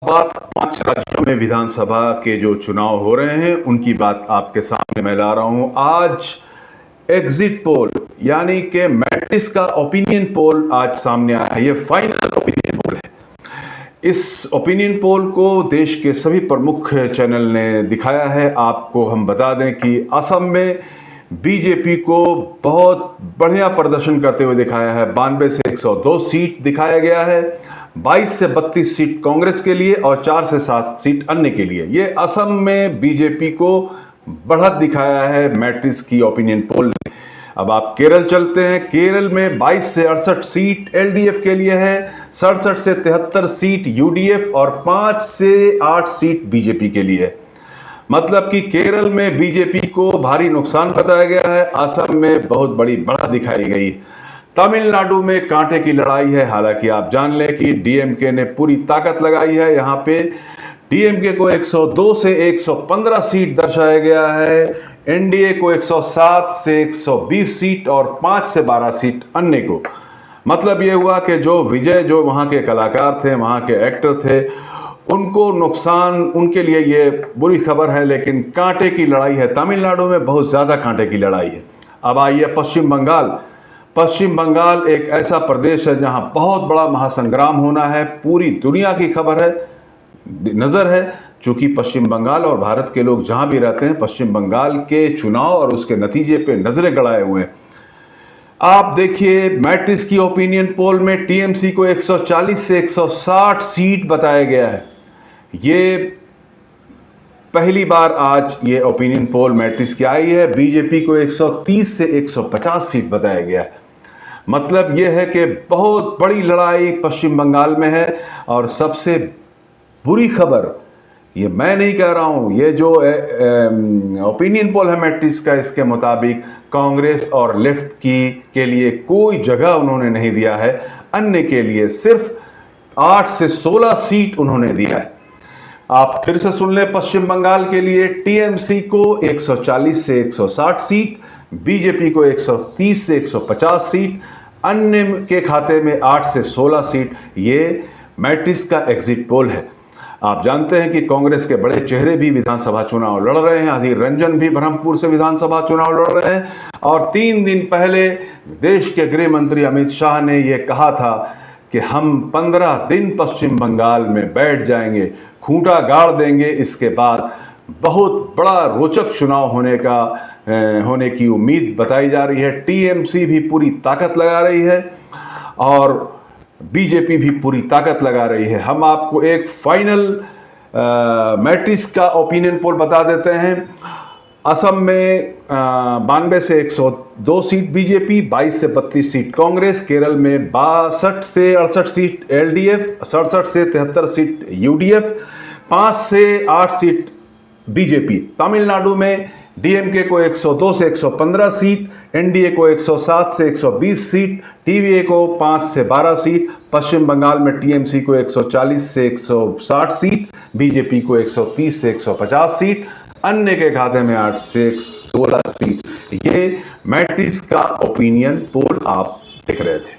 बात 5 राज्यों में विधानसभा के जो चुनाव हो रहे हैं उनकी बात आपके सामने मैं ला रहा हूं। आज एग्जिट पोल यानी कि मैट्रिक्स का ओपिनियन पोल आज सामने आया है। ये फाइनल ओपिनियन पोल है। इस ओपिनियन पोल को देश के सभी प्रमुख चैनल ने दिखाया है। आपको हम बता दें कि असम में बीजेपी को बहुत बढ़िया प्रदर्शन करते हुए दिखाया है। 92 से 102 सीट दिखाया गया है। 22 से 32 सीट कांग्रेस के लिए और 4 से 7 सीट अन्य के लिए। ये असम में बीजेपी को बढ़त दिखाया है मैट्रिक्स की ओपिनियन पोल ने। अब आप केरल चलते हैं। केरल में 22 से 68 सीट एलडीएफ के लिए है, 67 से 73 सीट यूडीएफ और 5 से 8 सीट बीजेपी के लिए है। मतलब कि केरल में बीजेपी को भारी नुकसान बताया गया है, असम में बहुत बड़ी बढ़त दिखाई गई। तमिलनाडु में कांटे की लड़ाई है। हालांकि आप जान लें कि डीएमके ने पूरी ताकत लगाई है। यहां पे डीएमके को 102 से 115 सीट दर्शाया गया है, एनडीए को 107 से 120 सीट और 5 से 12 सीट अन्य को। मतलब ये हुआ कि जो विजय, जो वहां के कलाकार थे, वहां के एक्टर थे, उनको नुकसान, उनके लिए ये बुरी खबर है। लेकिन कांटे की लड़ाई है। तमिलनाडु में बहुत ज्यादा कांटे की लड़ाई है। अब आइए पश्चिम बंगाल। पश्चिम बंगाल एक ऐसा प्रदेश है जहां बहुत बड़ा महासंग्राम होना है। पूरी दुनिया की खबर है, नजर है। चूंकि पश्चिम बंगाल और भारत के लोग जहां भी रहते हैं, पश्चिम बंगाल के चुनाव और उसके नतीजे पे नजरें गड़ाए हुए हैं। आप देखिए मैट्रिक्स की ओपिनियन पोल में टीएमसी को 140 से 160 सीट बताया गया है। ये पहली बार आज ये ओपिनियन पोल मैट्रिक्स की आई है। बीजेपी को 130 से 150 सीट बताया गया है। मतलब यह है कि बहुत बड़ी लड़ाई पश्चिम बंगाल में है। और सबसे बुरी खबर, ये मैं नहीं कह रहा हूं, ये जो ओपिनियन पोल है मैट्रिक्स का, इसके मुताबिक कांग्रेस और लेफ्ट के लिए कोई जगह उन्होंने नहीं दिया है। अन्य के लिए सिर्फ 8 से 16 सीट उन्होंने दिया है। आप फिर से सुन लें, पश्चिम बंगाल के लिए टीएमसी को 140 से 160 सीट, बीजेपी को 130 से 150 सीट, अन्य के खाते में 8 से 16 सीट। ये मैट्रिक्स का एग्जिट पोल है। आप जानते हैं कि कांग्रेस के बड़े चेहरे भी विधानसभा चुनाव लड़ रहे हैं। अधीर रंजन भी ब्रह्मपुर से विधानसभा चुनाव लड़ रहे हैं। और 3 दिन पहले देश के गृह मंत्री अमित शाह ने यह कहा था कि हम 15 दिन पश्चिम बंगाल में बैठ जाएंगे, खूंटा गाड़ देंगे। इसके बाद बहुत बड़ा रोचक चुनाव होने की उम्मीद बताई जा रही है। टीएमसी भी पूरी ताकत लगा रही है और बीजेपी भी पूरी ताकत लगा रही है। हम आपको एक फाइनल मैट्रिक्स का ओपिनियन पोल बता देते हैं। असम में 92 से 102 सीट बीजेपी, 22 से 32 सीट कांग्रेस। केरल में 62 से 68 सीट एलडीएफ, 67 से 73 सीट यूडीएफ, 5 से 8 सीट बीजेपी। तमिलनाडु में डीएमके को 102 से 115 सीट, एनडीए को 107 से 120 सीट, टीवीए को 5 से 12 सीट। पश्चिम बंगाल में टीएमसी को 140 से 160 सीट, बीजेपी को 130 से 150 सीट, अन्य के खाते में 8 से 16 सीट। ये मैट्रिक्स का ओपिनियन पोल आप देख रहे थे।